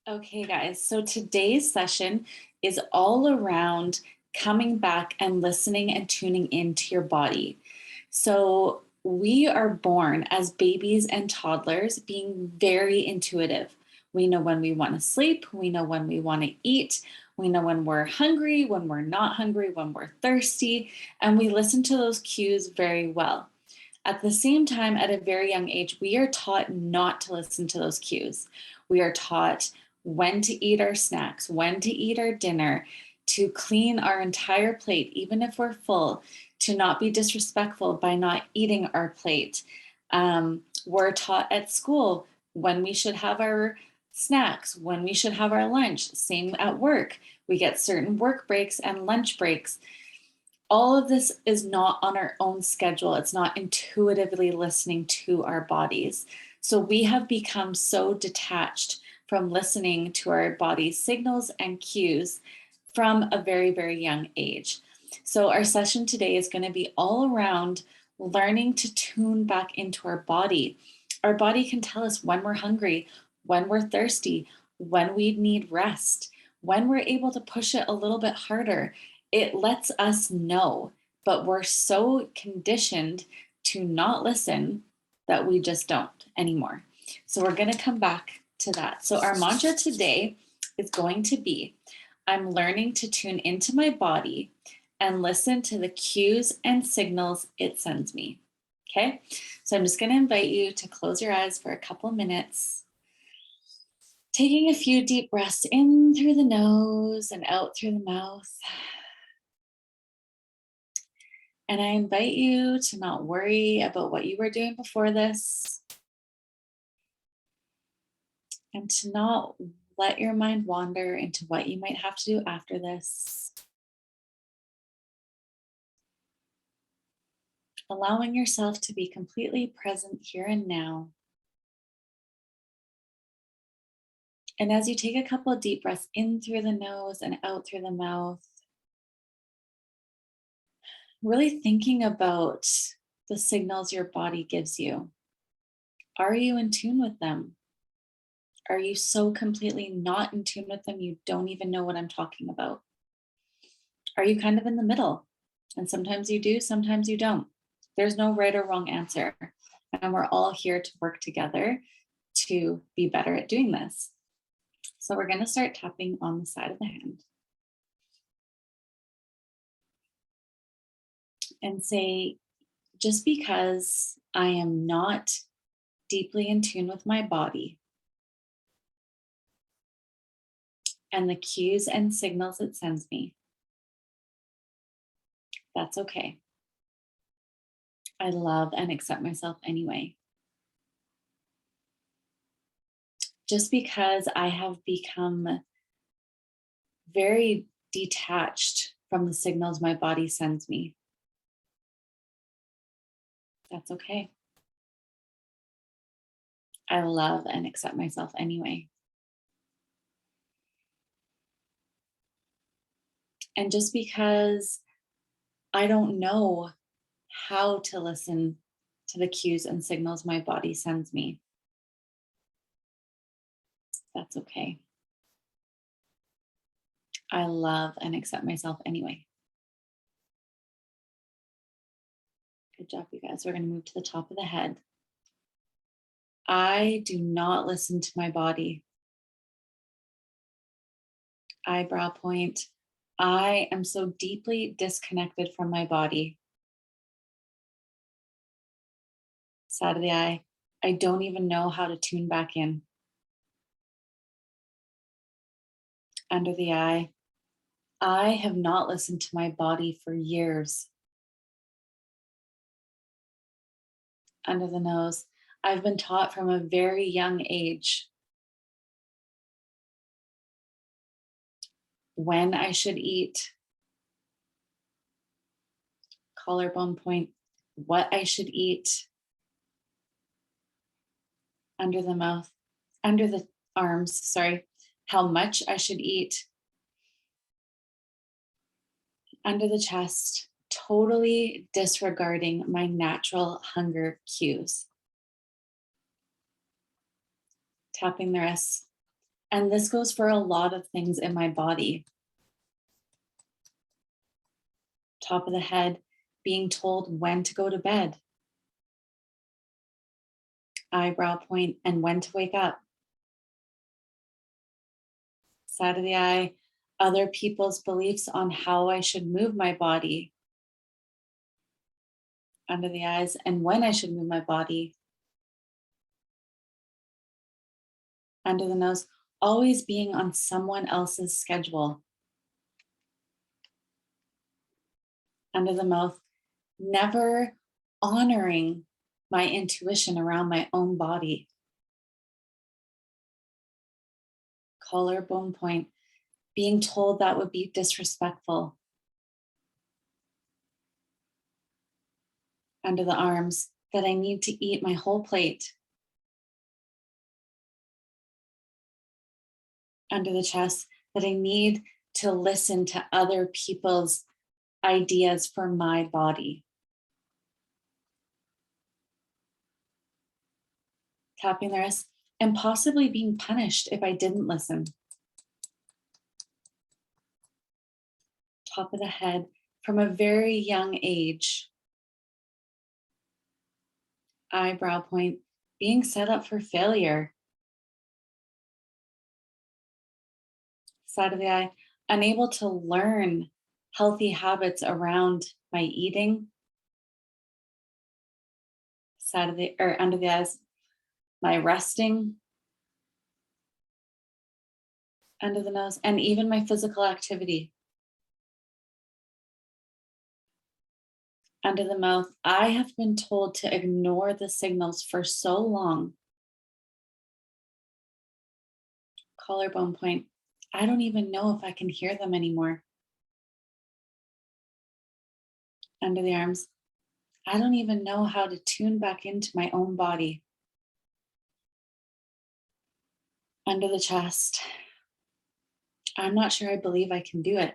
Okay, guys, so today's session is all around coming back and listening and tuning into your body. So, we are born as babies and toddlers being very intuitive. We know when we want to sleep, we know when we want to eat, we know when we're hungry, when we're not hungry, when we're thirsty, and we listen to those cues very well. At the same time, at a very young age, we are taught not to listen to those cues. We are taught when to eat our snacks, when to eat our dinner, to clean our entire plate, even if we're full, to not be disrespectful by not eating our plate. We're taught at school when we should have our snacks, when we should have our lunch. Same at work. We get certain work breaks and lunch breaks. All of this is not on our own schedule. It's not intuitively listening to our bodies. So we have become so detached from listening to our body's signals and cues from a very, very young age. So our session today is going to be all around learning to tune back into our body. Our body can tell us when we're hungry, when we're thirsty, when we need rest, when we're able to push it a little bit harder. It lets us know, but we're so conditioned to not listen that we just don't anymore. So we're going to come back to that. So our mantra today is going to be I'm learning to tune into my body and listen to the cues and signals it sends me. Okay, so I'm just going to invite you to close your eyes for a couple minutes, taking a few deep breaths in through the nose and out through the mouth. And I invite you to not worry about what you were doing before this and to not let your mind wander into what you might have to do after this. Allowing yourself to be completely present here and now. And as you take a couple of deep breaths in through the nose and out through the mouth, really thinking about the signals your body gives you. Are you in tune with them? Are you so completely not in tune with them you don't even know what I'm talking about? Are you kind of in the middle? And sometimes you do, sometimes you don't. There's no right or wrong answer. And we're all here to work together to be better at doing this. So we're going to start tapping on the side of the hand and say, just because I am not deeply in tune with my body and the cues and signals it sends me, that's okay. I love and accept myself anyway. Just because I have become very detached from the signals my body sends me, that's okay. I love and accept myself anyway. And just because I don't know how to listen to the cues and signals my body sends me, that's okay. I love and accept myself anyway. Good job, you guys. We're going to move to the top of the head. I do not listen to my body. Eyebrow point. I am so deeply disconnected from my body. Side of the eye. I don't even know how to tune back in. Under the eye. I have not listened to my body for years. Under the nose. I've been taught from a very young age when I should eat. Collarbone point. What I should eat. Under the mouth. Under the arms, sorry. How much I should eat. Under the chest, totally disregarding my natural hunger cues. Tapping the wrists. And this goes for a lot of things in my body. Top of the head, being told when to go to bed. Eyebrow point and when to wake up. Side of the eye, other people's beliefs on how I should move my body. Under the eyes and when I should move my body. Under the nose, always being on someone else's schedule. Under the mouth, never honoring my intuition around my own body. Collarbone point, being told that would be disrespectful. Under the arms, that I need to eat my whole plate. Under the chest, that I need to listen to other people's ideas for my body. Tapping the wrist and possibly being punished if I didn't listen. Top of the head from a very young age. Eyebrow point, being set up for failure. Side of the eye, unable to learn healthy habits around my eating. Side of the, or under the eyes, my resting. Under the nose, and even my physical activity. Under the mouth, I have been told to ignore the signals for so long. Collarbone point, I don't even know if I can hear them anymore. Under the arms, I don't even know how to tune back into my own body. Under the chest, I'm not sure I believe I can do it.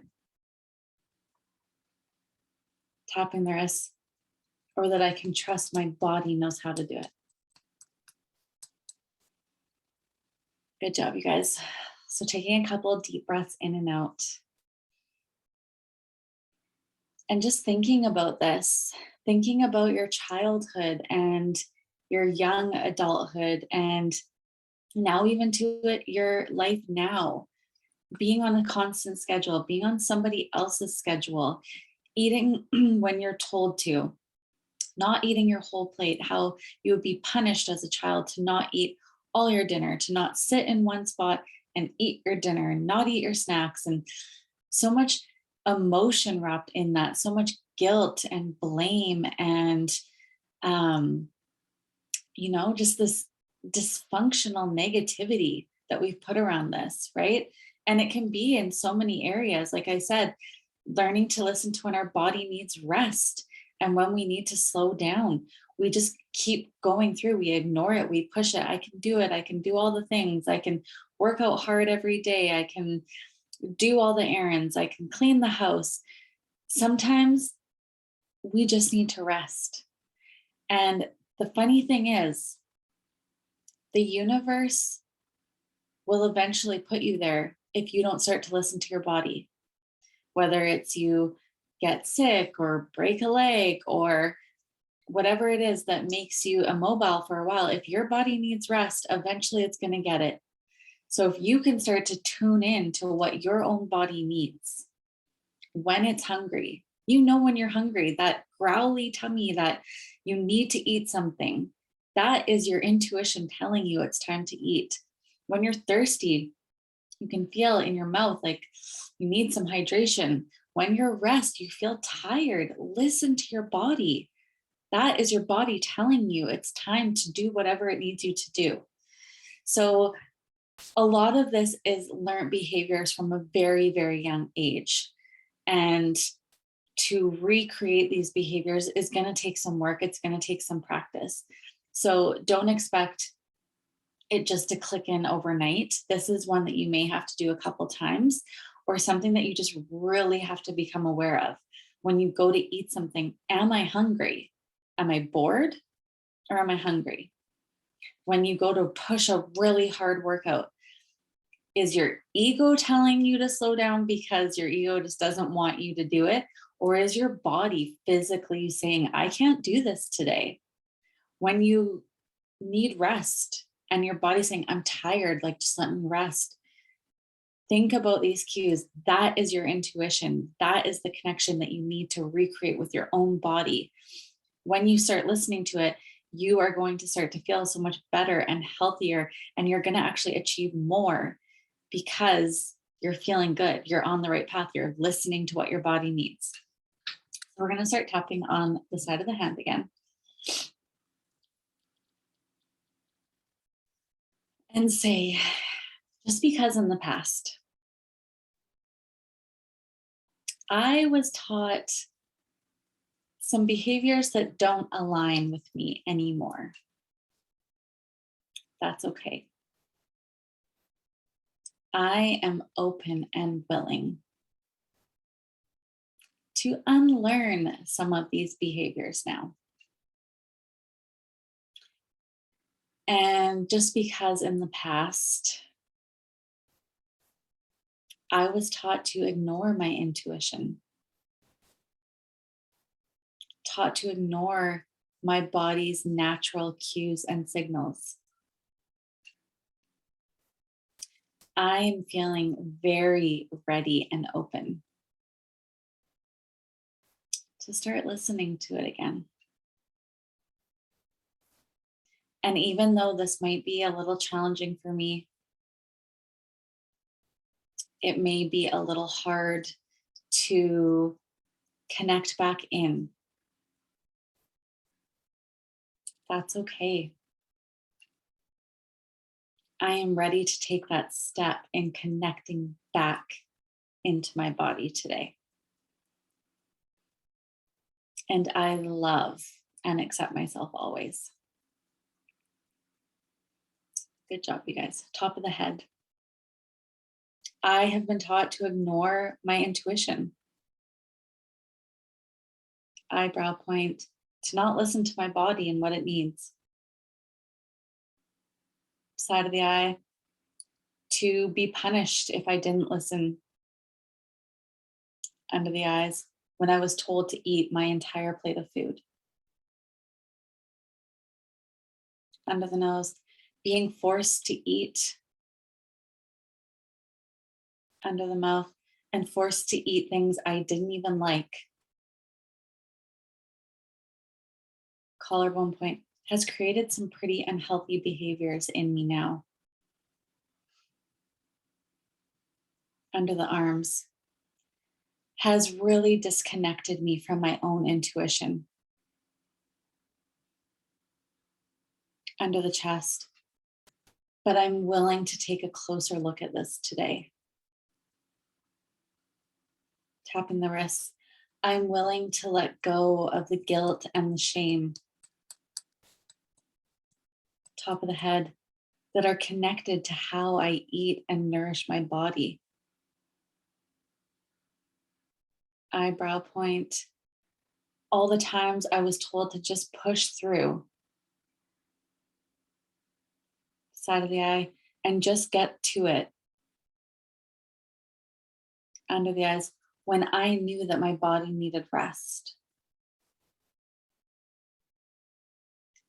Tapping the wrist, or that I can trust my body knows how to do it. Good job, you guys. So taking a couple of deep breaths in and out. And just thinking about this, thinking about your childhood and your young adulthood, and now even to it, your life now, being on a constant schedule, being on somebody else's schedule, eating when you're told to, not eating your whole plate, how you would be punished as a child to not eat all your dinner, to not sit in one spot and eat your dinner and not eat your snacks. And so much emotion wrapped in that, so much guilt and blame and, just this dysfunctional negativity that we've put around this, right? And it can be in so many areas. Like I said, learning to listen to when our body needs rest and when we need to slow down. We just keep going through, we ignore it, we push it. I can do it. I can do all the things. I can work out hard every day. I can do all the errands. I can clean the house. Sometimes we just need to rest. And the funny thing is, the universe will eventually put you there if you don't start to listen to your body. Whether it's you get sick or break a leg or whatever it is that makes you immobile for a while, if your body needs rest, eventually it's going to get it. So if you can start to tune in to what your own body needs when it's hungry, when you're hungry, that growly tummy that you need to eat something, that is your intuition telling you it's time to eat. When you're thirsty, you can feel in your mouth like you need some hydration. When you're rest, you feel tired. Listen to your body. That is your body telling you it's time to do whatever it needs you to do. So a lot of this is learned behaviors from a very, very young age. And to recreate these behaviors is going to take some work. It's going to take some practice. So don't expect it just to click in overnight. This is one that you may have to do a couple times, or something that you just really have to become aware of. When you go to eat something, am I hungry? Am I bored? Or am I hungry? When you go to push a really hard workout, Is your ego telling you to slow down because your ego just doesn't want you to do it? Or is your body physically saying, I can't do this today? When you need rest and your body's saying, I'm tired, like just let me rest. Think about these cues. That is your intuition. That is the connection that you need to recreate with your own body. When you start listening to it, you are going to start to feel so much better and healthier, and you're going to actually achieve more because you're feeling good. You're on the right path. You're listening to what your body needs. So we're going to start tapping on the side of the hand again. And say, just because in the past, I was taught some behaviors that don't align with me anymore. That's okay. I am open and willing to unlearn some of these behaviors now. And just because in the past, I was taught to ignore my intuition, taught to ignore my body's natural cues and signals. I am feeling very ready and open to start listening to it again. And even though this might be a little challenging for me, it may be a little hard to connect back in. That's okay. I am ready to take that step in connecting back into my body today. And I love and accept myself always. Good job, you guys. Top of the head. I have been taught to ignore my intuition. Eyebrow point, to not listen to my body and what it needs. Side of the eye, to be punished if I didn't listen. Under the eyes, when I was told to eat my entire plate of food. Under the nose, being forced to eat. Under the mouth, and forced to eat things I didn't even like. Collarbone point has created some pretty unhealthy behaviors in me now. Under the arms, has really disconnected me from my own intuition. Under the chest, but I'm willing to take a closer look at this today. Tapping the wrists, I'm willing to let go of the guilt and the shame. Top of the head, that are connected to how I eat and nourish my body. Eyebrow point, all the times I was told to just push through. Side of the eye, and just get to it. Under the eyes, when I knew that my body needed rest.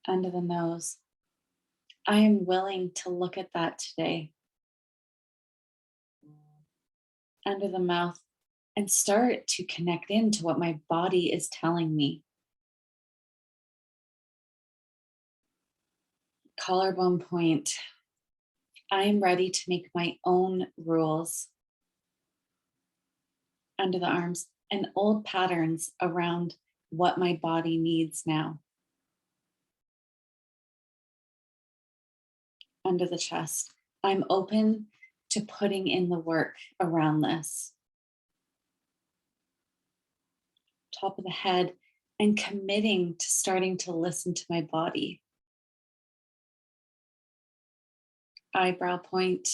Under the nose, I am willing to look at that today. Under the mouth, and start to connect into what my body is telling me. Collarbone point, I am ready to make my own rules. Under the arms, and old patterns around what my body needs now. Under the chest, I'm open to putting in the work around this. Top of the head, and committing to starting to listen to my body. Eyebrow point,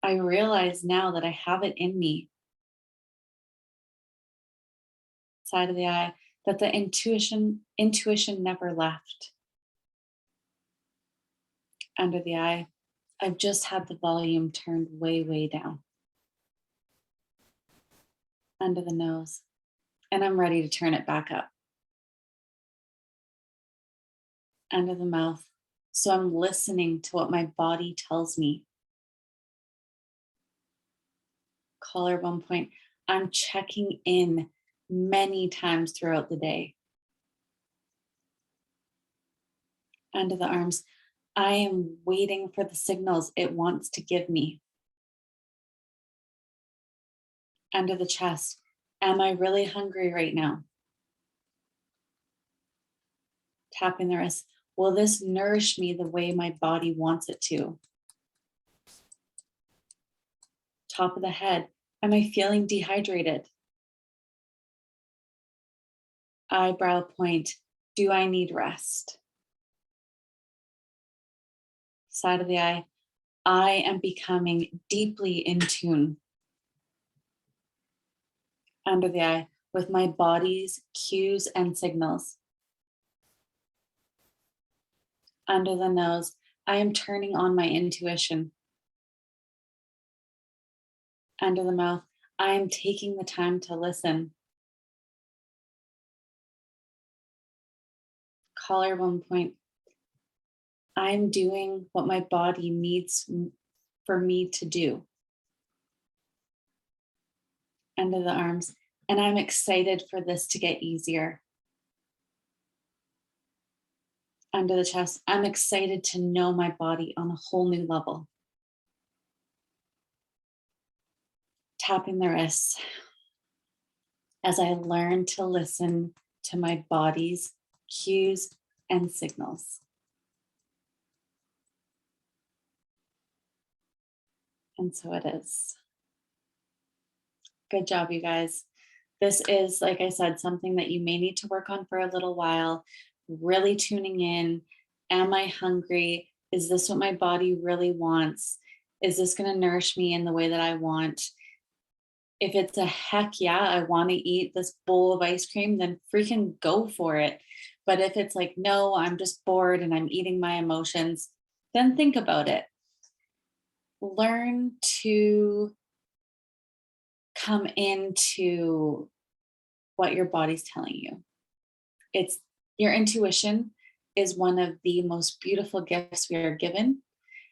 I realize now that I have it in me. Side of the eye, that the intuition never left. Under the eye, I've just had the volume turned way, way down under the nose, and I'm ready to turn it back up under the mouth. So I'm listening to what my body tells me. Collarbone point. I'm checking in many times throughout the day. Under the arms. I am waiting for the signals it wants to give me. Under the chest. Am I really hungry right now? Tapping the wrist. Will this nourish me the way my body wants it to? Top of the head. Am I feeling dehydrated? Eyebrow point. Do I need rest? Side of the eye. I am becoming deeply in tune under the eye with my body's cues and signals. Under the nose, I am turning on my intuition. Under the mouth, I am taking the time to listen. Collarbone point, I'm doing what my body needs for me to do. Under the arms, and I'm excited for this to get easier. Under the chest, I'm excited to know my body on a whole new level. Tapping the wrists as I learn to listen to my body's cues and signals. And so it is. Good job, you guys. This is, like I said, something that you may need to work on for a little while, really tuning in. Am I hungry? Is this what my body really wants? Is this going to nourish me in the way that I want? If it's a heck yeah, I want to eat this bowl of ice cream, then freaking go for it. But if it's like, no, I'm just bored and I'm eating my emotions, then think about it. Learn to come into what your body's telling you. It's your intuition is one of the most beautiful gifts we are given,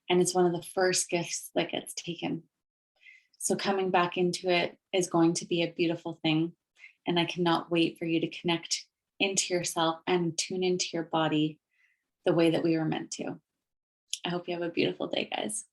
and it's one of the first gifts that gets taken. So coming back into it is going to be a beautiful thing, and I cannot wait for you to connect into yourself and tune into your body the way that we were meant to. I hope you have a beautiful day, guys.